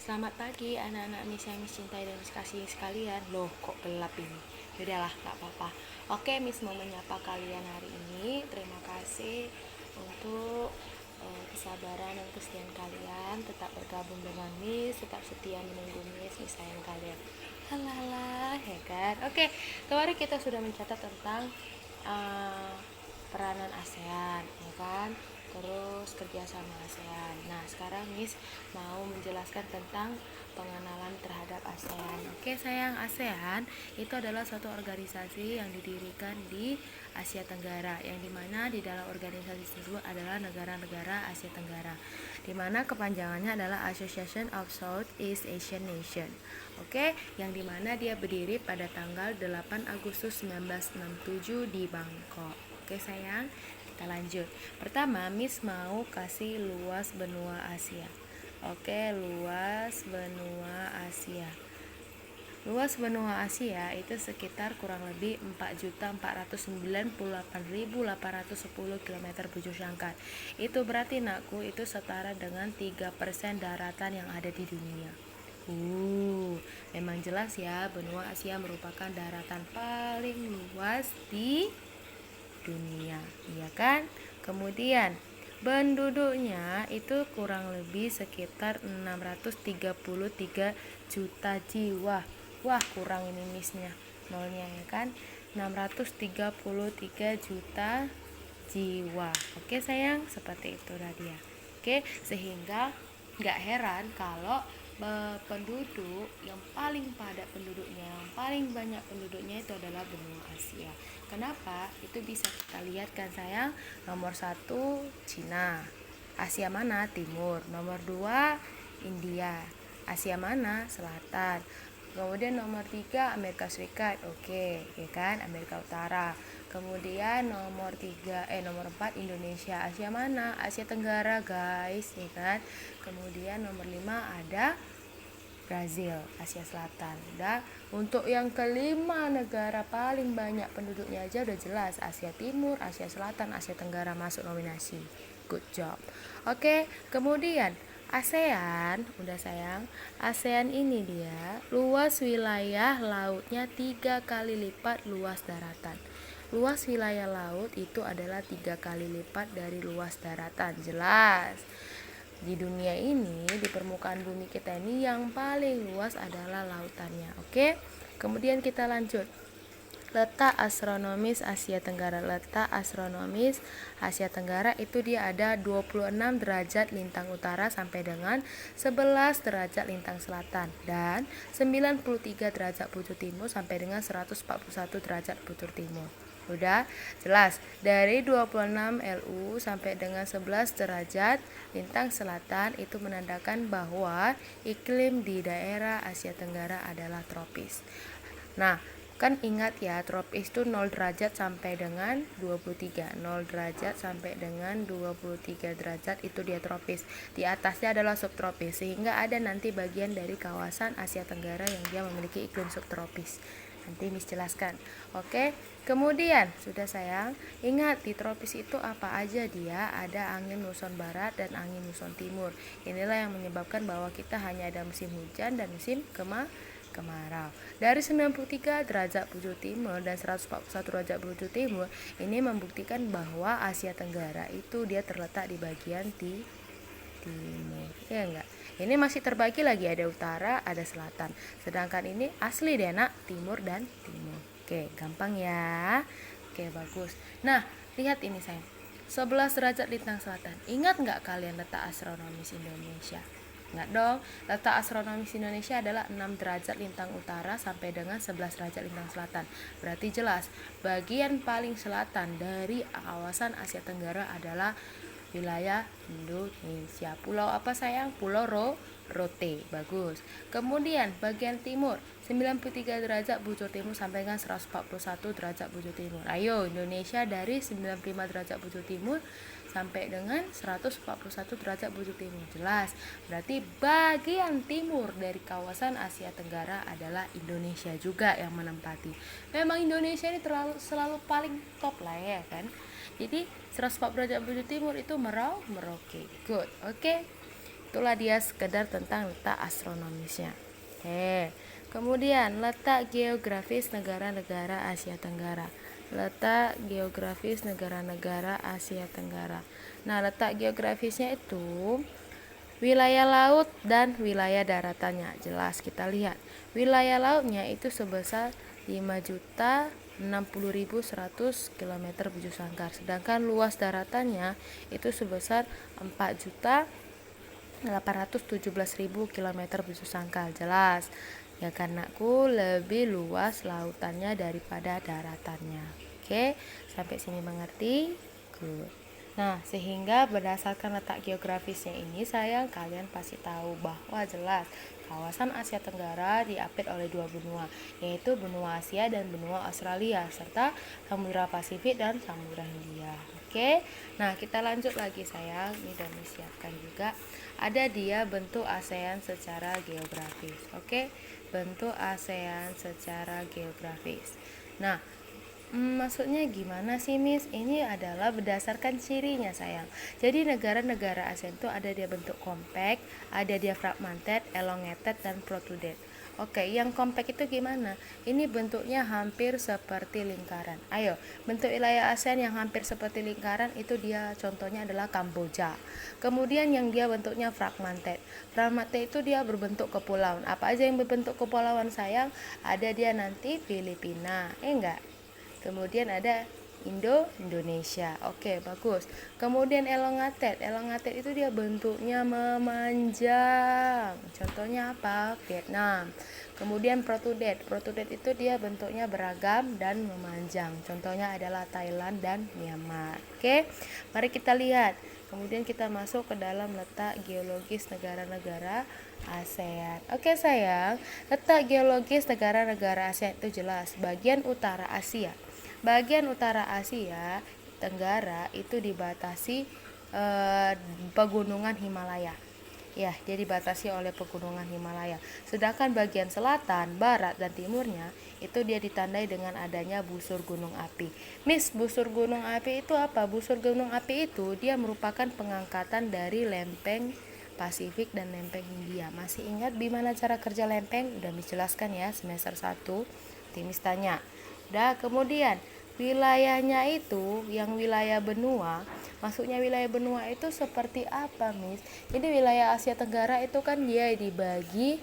Selamat pagi anak-anak Miss yang Miss cintai dan Miss kasihi sekalian. Loh kok gelap ini? Yaudahlah gak apa-apa. Oke, Miss mau menyapa kalian hari ini. Terima kasih untuk kesabaran dan kesetiaan kalian. Tetap bergabung dengan Miss, tetap setia menunggu Miss sayang kalian. Halah, ya kan? Oke, kemarin kita sudah mencatat tentang uh, peranan ASEAN, ya kan? Terus kerjasama ASEAN. Nah, sekarang Miss mau menjelaskan tentang pengenalan terhadap ASEAN. Oke, sayang, ASEAN itu adalah suatu organisasi yang didirikan di Asia Tenggara, yang dimana di dalam organisasi tersebut adalah negara-negara Asia Tenggara, dimana kepanjangannya adalah Association of Southeast Asian Nation. Oke, yang dimana dia berdiri pada tanggal 8 Agustus 1967 di Bangkok. Oke sayang, kita lanjut. Pertama, Miss mau kasih luas benua Asia. Oke, luas benua Asia. Luas benua Asia itu sekitar kurang lebih 4.498.810 km bujur jangkar. Itu berarti nakku itu setara dengan 3% daratan yang ada di dunia. Memang jelas ya, benua Asia merupakan daratan paling luas di dunia, iya kan? Kemudian penduduknya itu kurang lebih sekitar 633 juta jiwa. Wah, kurang ini misnya nolnya ya kan, 633 juta jiwa. Oke sayang, seperti itu dia. Oke, sehingga nggak heran kalau penduduk yang paling padat penduduknya, yang paling banyak penduduknya itu adalah benua Asia. Kenapa? Itu bisa kita lihat kan sayang. Nomor 1 Cina. Asia mana? Timur. Nomor 2 India. Asia mana? Selatan. Kemudian nomor 3 Amerika Serikat. Oke, ya kan? Amerika Utara. Kemudian nomor 4 Indonesia. Asia mana? Asia Tenggara, guys, ya kan? Kemudian nomor 5 ada Brazil, Asia Selatan. Udah. Untuk yang kelima, negara paling banyak penduduknya aja udah jelas, Asia Timur, Asia Selatan, Asia Tenggara masuk nominasi. Good job. Oke, kemudian ASEAN, udah sayang. ASEAN ini dia luas wilayah lautnya 3 kali lipat luas daratan. Luas wilayah laut itu adalah 3 kali lipat dari luas daratan. Jelas. Di dunia ini, di permukaan bumi kita ini yang paling luas adalah lautannya. Oke. Kemudian kita lanjut. Letak astronomis Asia Tenggara. Letak astronomis Asia Tenggara itu dia ada 26 derajat lintang utara sampai dengan 11 derajat lintang selatan, dan 93 derajat bujur timur sampai dengan 141 derajat bujur timur. Udah jelas, dari 26 LU sampai dengan 11 derajat lintang selatan itu menandakan bahwa iklim di daerah Asia Tenggara adalah tropis. Nah, kan ingat ya, tropis itu 0 derajat sampai dengan 23. 0 derajat sampai dengan 23 derajat itu dia tropis. Di atasnya adalah subtropis, sehingga ada nanti bagian dari kawasan Asia Tenggara yang dia memiliki iklim subtropis. Nanti Miss jelaskan. Oke. Kemudian, sudah sayang, ingat di tropis itu apa aja dia? Ada angin muson barat dan angin muson timur. Inilah yang menyebabkan bahwa kita hanya ada musim hujan dan musim kemarau. Dari 93 derajat bujur timur dan 141 derajat bujur timur, ini membuktikan bahwa Asia Tenggara itu dia terletak di bagian timur. Ya enggak? Ini masih terbagi lagi, ada utara, ada selatan. Sedangkan ini asli deh nak, timur dan timur. Oke, gampang ya. Oke, bagus. Nah, lihat ini sayang. 11 derajat lintang selatan. Ingat nggak kalian letak astronomis Indonesia? Nggak dong. Letak astronomis Indonesia adalah 6 derajat lintang utara sampai dengan 11 derajat lintang selatan. Berarti jelas, bagian paling selatan dari kawasan Asia Tenggara adalah wilayah Indonesia. Pulau apa sayang? Pulau Rote. Bagus. Kemudian bagian timur 93 derajat bujur timur sampai dengan 141 derajat bujur timur. Ayo, Indonesia dari 95 derajat bujur timur sampai dengan 141 derajat bujur timur. Jelas. Berarti bagian timur dari kawasan Asia Tenggara adalah Indonesia juga yang menempati. Memang Indonesia ini selalu paling top lah ya kan. Jadi 140 derajat bujur timur itu Merauke. Good. Oke. Itulah dia sekedar tentang letak astronomisnya. Kemudian letak geografis negara-negara Asia Tenggara. Letak geografis negara-negara Asia Tenggara. Nah, letak geografisnya itu wilayah laut dan wilayah daratannya. Jelas kita lihat. Wilayah lautnya itu sebesar 5.060.100 km bujur sangkar. Sedangkan luas daratannya itu sebesar 4.817.000 km bujur sangkar. Jelas. Ya karena lebih luas lautannya daripada daratannya. Oke, sampai sini mengerti? Good. Nah, sehingga berdasarkan letak geografisnya ini kalian pasti tahu bahwa jelas kawasan Asia Tenggara diapit oleh dua benua, yaitu benua Asia dan benua Australia, serta Samudra Pasifik dan Samudra Hindia. Oke, nah kita lanjut lagi ini udah disiapkan juga. Ada dia bentuk ASEAN secara geografis. Oke, bentuk ASEAN secara geografis. Nah, maksudnya gimana sih Miss? Ini adalah berdasarkan cirinya sayang. Jadi negara-negara ASEAN itu ada dia bentuk compact, ada dia fragmented, elongated, dan protruded. Oke, yang compact itu gimana? Ini bentuknya hampir seperti lingkaran. Ayo, bentuk wilayah ASEAN yang hampir seperti lingkaran itu dia contohnya adalah Kamboja. Kemudian yang dia bentuknya fragmented. Fragmented itu dia berbentuk kepulauan. Apa aja yang berbentuk kepulauan sayang? Ada dia nanti Filipina. Enggak? Kemudian ada Indonesia. Oke, bagus. Kemudian elongated. Elongated itu dia bentuknya memanjang. Contohnya apa? Vietnam. Kemudian protruded. Protruded itu dia bentuknya beragam dan memanjang. Contohnya adalah Thailand dan Myanmar. Oke, mari kita lihat. Kemudian kita masuk ke dalam letak geologis negara-negara ASEAN. Oke sayang, letak geologis negara-negara ASEAN itu jelas. Bagian utara Asia. Bagian utara Asia Tenggara itu dibatasi pegunungan Himalaya. Ya, dia dibatasi oleh pegunungan Himalaya. Sedangkan bagian selatan, barat, dan timurnya itu dia ditandai dengan adanya busur gunung api. Miss, busur gunung api itu apa? Busur gunung api itu dia merupakan pengangkatan dari lempeng Pasifik dan lempeng Hindia. Masih ingat gimana cara kerja lempeng? Udah dijelaskan ya semester 1. Timis tanya. Udah, kemudian wilayahnya itu yang wilayah benua. Maksudnya wilayah benua itu seperti apa, Miss? Jadi wilayah Asia Tenggara itu kan dia dibagi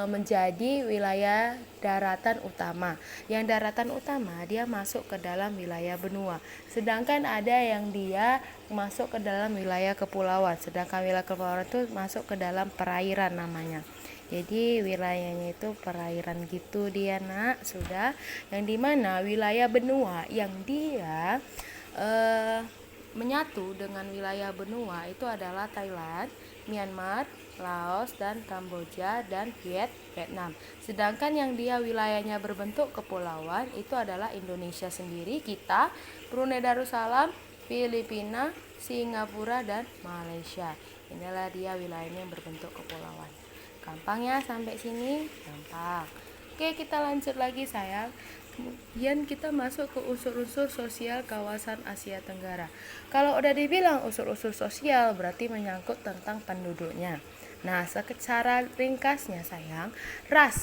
menjadi wilayah daratan utama. Yang daratan utama dia masuk ke dalam wilayah benua. Sedangkan ada yang dia masuk ke dalam wilayah kepulauan. Sedangkan wilayah kepulauan itu masuk ke dalam perairan namanya. Jadi wilayahnya itu perairan gitu dia nak, sudah. Yang dimana wilayah benua yang dia menyatu dengan wilayah benua itu adalah Thailand, Myanmar, Laos, dan Kamboja, dan Vietnam. Sedangkan yang dia wilayahnya berbentuk kepulauan itu adalah Indonesia sendiri, kita, Brunei Darussalam, Filipina, Singapura, dan Malaysia. Inilah dia wilayahnya yang berbentuk kepulauan. Gampang ya sampai sini? Gampang. Oke, kita lanjut lagi sayang. Kemudian kita masuk ke unsur-unsur sosial kawasan Asia Tenggara. Kalau udah dibilang unsur-unsur sosial berarti menyangkut tentang penduduknya. Nah, secara ringkasnya sayang, ras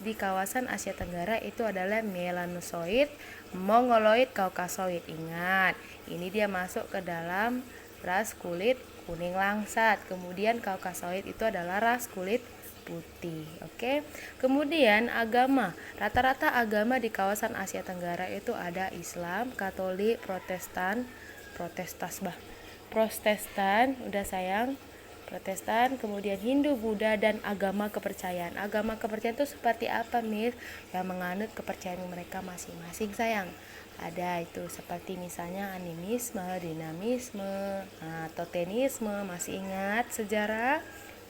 di kawasan Asia Tenggara itu adalah Melanosoid, Mongoloid, Kaukasoid. Ingat, ini dia masuk ke dalam ras kulit kuning langsat. Kemudian Kaukasoid itu adalah ras kulit putih. Oke. Kemudian agama. Rata-rata agama di kawasan Asia Tenggara itu ada Islam, Katolik, Protestan, udah sayang. Protestan, kemudian Hindu, Buddha, dan agama kepercayaan. Agama kepercayaan itu seperti apa, Miss? Yang menganut kepercayaan mereka masing-masing, sayang. Ada itu seperti misalnya animisme, dinamisme, totemisme. Masih ingat sejarah?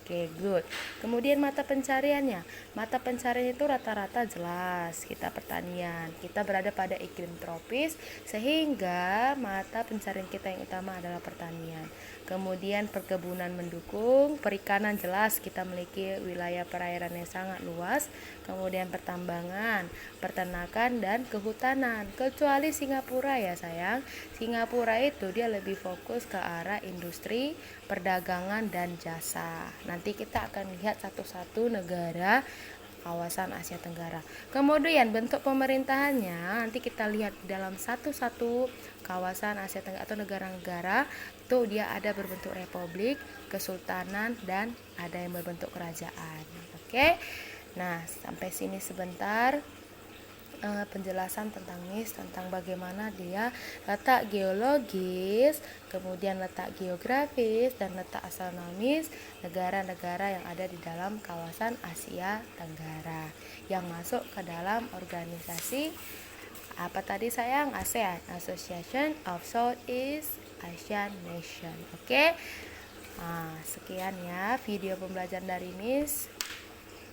Oke, good. Kemudian mata pencariannya. Mata pencarian itu rata-rata jelas. Kita pertanian. Kita berada pada iklim tropis sehingga mata pencarian kita yang utama adalah pertanian. Kemudian perkebunan mendukung, perikanan jelas kita memiliki wilayah perairan yang sangat luas. Kemudian pertambangan, peternakan, dan kehutanan. Kecuali Singapura ya sayang. Singapura itu dia lebih fokus ke arah industri, perdagangan dan jasa. Nanti kita akan lihat satu-satu negara kawasan Asia Tenggara. Kemudian bentuk pemerintahannya nanti kita lihat dalam satu-satu kawasan Asia Tenggara atau negara-negara itu dia ada berbentuk republik, kesultanan, dan ada yang berbentuk kerajaan. Oke. Nah, sampai sini sebentar penjelasan tentang NIS, tentang bagaimana dia letak geologis, kemudian letak geografis, dan letak astronomis negara-negara yang ada di dalam kawasan Asia Tenggara yang masuk ke dalam organisasi apa tadi sayang? ASEAN, Association of Southeast Asian Nation. Oke. Nah, sekian ya video pembelajaran dari NIS.